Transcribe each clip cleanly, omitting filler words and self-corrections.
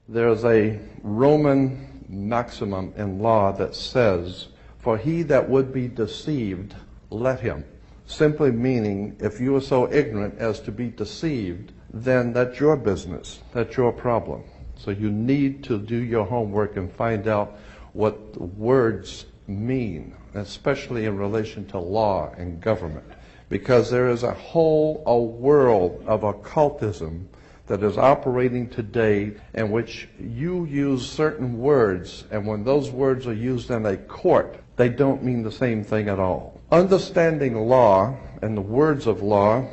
There's a Roman maximum in law that says, "For he that would be deceived, let him." Simply meaning, if you are so ignorant as to be deceived, then that's your business. That's your problem. So you need to do your homework and find out what the words mean, especially in relation to law and government. Because there is a world of occultism that is operating today in which you use certain words, and when those words are used in a court, they don't mean the same thing at all. Understanding law and the words of law,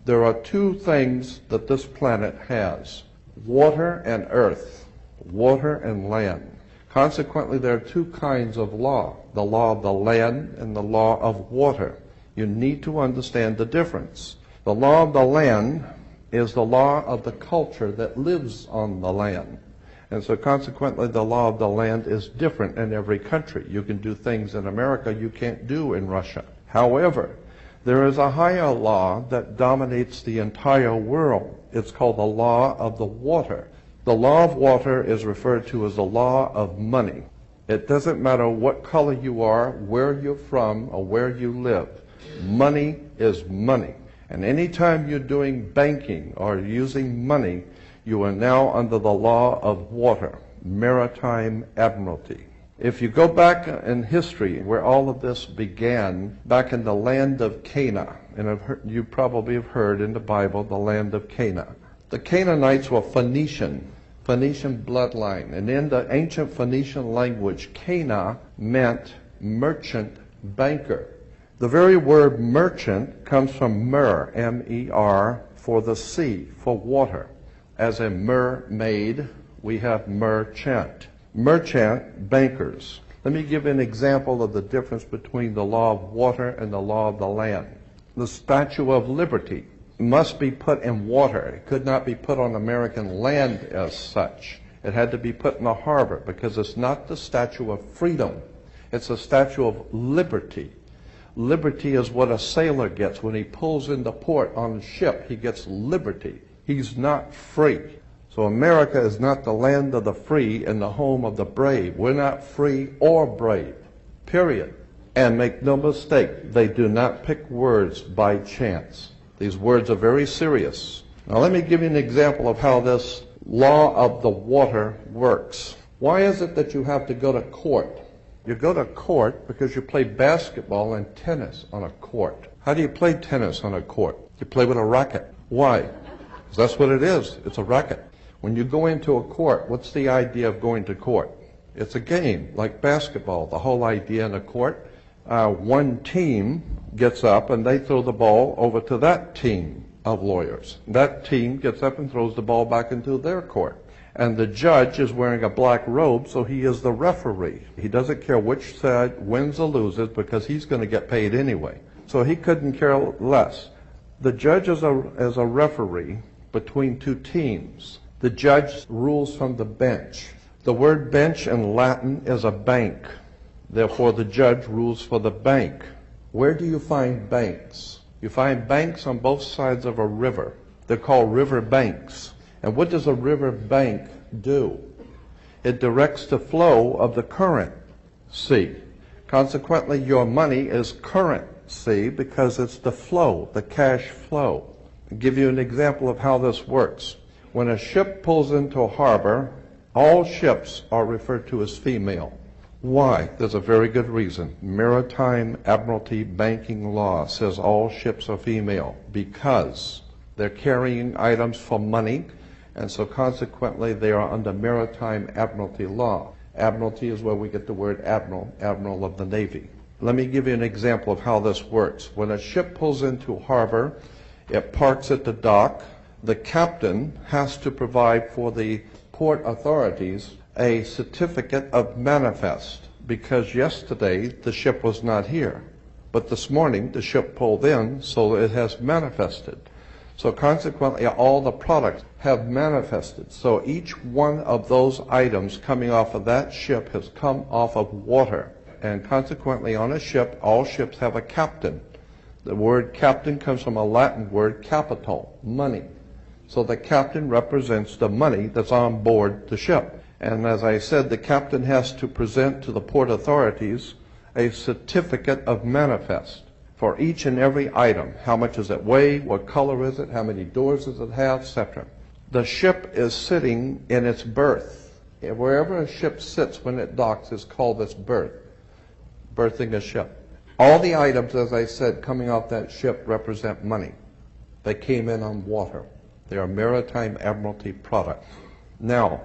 there are two things that this planet has: water and earth, water and land. Consequently, there are two kinds of law: the law of the land and the law of water. You need to understand the difference. The law of the land is the law of the culture that lives on the land. And so consequently, the law of the land is different in every country. You can do things in America you can't do in Russia. However, there is a higher law that dominates the entire world. It's called the law of the water. The law of water is referred to as the law of money. It doesn't matter what color you are, where you're from, or where you live. Money is money. And anytime you're doing banking or using money, you are now under the law of water, maritime admiralty. If you go back in history where all of this began, back in the land of Canaan, and you probably have heard in the Bible the land of Canaan. The Canaanites were Phoenician bloodline, and in the ancient Phoenician language, Cana meant merchant, banker. The very word merchant comes from mer, M-E-R, for the sea, for water. As a mermaid, we have merchant. Merchant, bankers. Let me give an example of the difference between the law of water and the law of the land. The Statue of Liberty must be put in water. It could not be put on American land as such. It had to be put in the harbor because it's not the Statue of Freedom. It's a Statue of Liberty. Liberty is what a sailor gets when he pulls into port on a ship. He gets liberty. He's not free. So America is not the land of the free and the home of the brave. We're not free or brave, period. And make no mistake, they do not pick words by chance. These words are very serious. Now let me give you an example of how this law of the water works. Why is it that you have to go to court? You go to court because you play basketball and tennis on a court. How do you play tennis on a court? You play with a racket. Why? Because that's what it is. It's a racket. When you go into a court, what's the idea of going to court? It's a game, like basketball. The whole idea in a court, one team gets up and they throw the ball over to that team of lawyers. That team gets up and throws the ball back into their court. And the judge is wearing a black robe, so he is the referee. He doesn't care which side wins or loses because he's going to get paid anyway. So he couldn't care less. The judge is a referee between two teams. The judge rules from the bench. The word bench in Latin is a bank. Therefore, the judge rules for the bank. Where do you find banks? You find banks on both sides of a river. They're called river banks. And what does a river bank do? It directs the flow of the currency. Consequently, your money is currency because it's the flow, the cash flow. I'll give you an example of how this works. When a ship pulls into a harbor, all ships are referred to as female. Why? There's a very good reason. Maritime admiralty banking law says all ships are female because they're carrying items for money, and so consequently they are under maritime admiralty law. Admiralty is where we get the word admiral, admiral of the Navy. Let me give you an example of how this works. When a ship pulls into harbor, it parks at the dock. The captain has to provide for the port authorities a certificate of manifest because yesterday the ship was not here. But this morning the ship pulled in, so it has manifested. So consequently all the products have manifested. So each one of those items coming off of that ship has come off of water. And consequently on a ship, all ships have a captain. The word captain comes from a Latin word capital, money. So the captain represents the money that's on board the ship. And as I said, the captain has to present to the port authorities a certificate of manifest for each and every item. How much does it weigh? What color is it? How many doors does it have? Etc. The ship is sitting in its berth. Wherever a ship sits when it docks is called its berth, berthing a ship. All the items, as I said, coming off that ship represent money. They came in on water. They are maritime admiralty products. Now,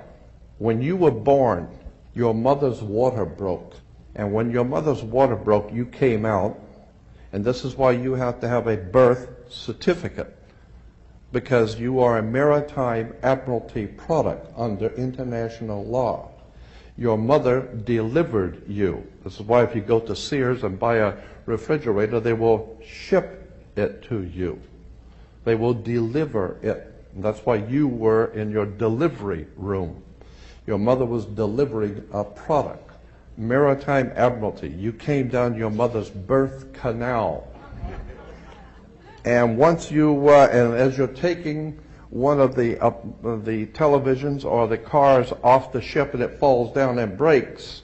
when you were born, your mother's water broke. And when your mother's water broke, you came out. And this is why you have to have a birth certificate, because you are a maritime admiralty product under international law. Your mother delivered you. This is why if you go to Sears and buy a refrigerator, they will ship it to you. They will deliver it. And that's why you were in your delivery room. Your mother was delivering a product. Maritime admiralty. You came down your mother's birth canal. And once you, and as you're taking one of the televisions or the cars off the ship and it falls down and breaks,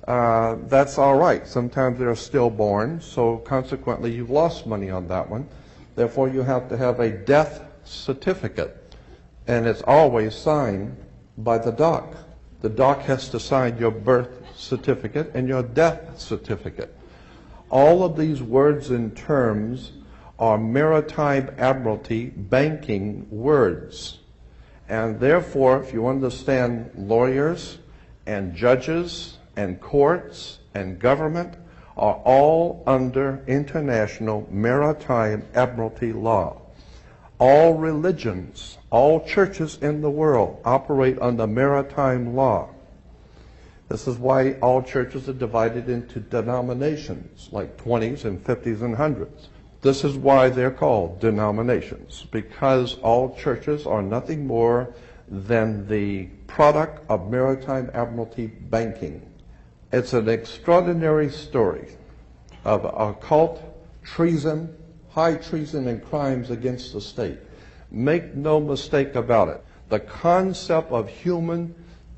that's all right. Sometimes they're stillborn, so consequently you've lost money on that one. Therefore you have to have a death certificate, and it's always signed by the dock. The dock has to sign your birth certificate and your death certificate. All of these words and terms are maritime admiralty banking words. And therefore, if you understand lawyers and judges and courts and government are all under international maritime admiralty law. All religions, all churches in the world operate under maritime law. This is why all churches are divided into denominations, like 20s and 50s and 100s. This is why they're called denominations, because all churches are nothing more than the product of maritime admiralty banking. It's an extraordinary story of occult treason, high treason, and crimes against the state. Make no mistake about it. The concept of human,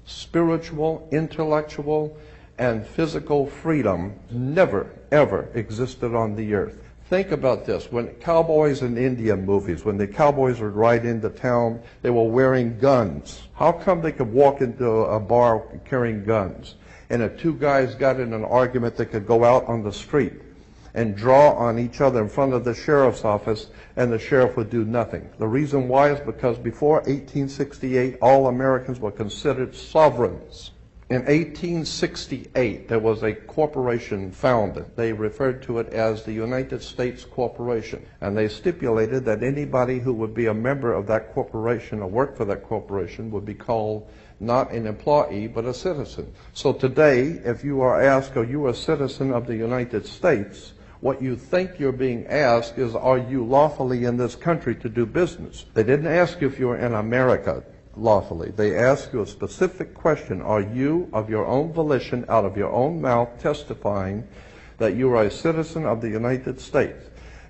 spiritual, intellectual, and physical freedom never, ever existed on the earth. Think about this. When cowboys in Indian movies, when the cowboys would ride into town, they were wearing guns. How come they could walk into a bar carrying guns? And if two guys got in an argument, they could go out on the street and draw on each other in front of the sheriff's office, and the sheriff would do nothing. The reason why is because before 1868, all Americans were considered sovereigns. In 1868, there was a corporation founded. They referred to it as the United States Corporation. And they stipulated that anybody who would be a member of that corporation or work for that corporation would be called not an employee, but a citizen. So today, if you are asked, are you a citizen of the United States? What you think you're being asked is, are you lawfully in this country to do business? They didn't ask you if you were in America lawfully. They ask you a specific question. Are you, of your own volition, out of your own mouth, testifying that you are a citizen of the United States?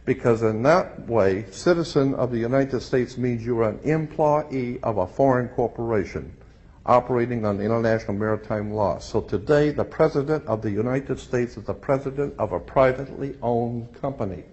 Because in that way, citizen of the United States means you are an employee of a foreign corporation operating on international maritime law. So today, the President of the United States is the President of a privately owned company.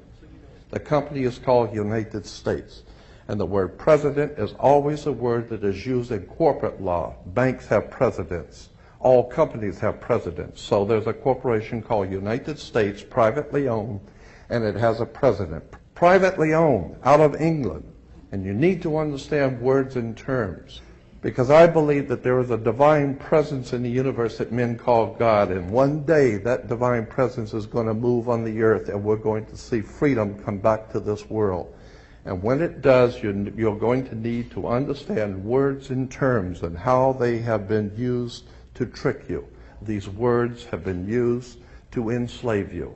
The company is called United States. And the word president is always a word that is used in corporate law. Banks have presidents. All companies have presidents. So there's a corporation called United States, privately owned, and it has a president. Privately owned, out of England. And you need to understand words and terms. Because I believe that there is a divine presence in the universe that men call God, and one day that divine presence is going to move on the earth, and we're going to see freedom come back to this world. And when it does, you're going to need to understand words and terms and how they have been used to trick you. These words have been used to enslave you.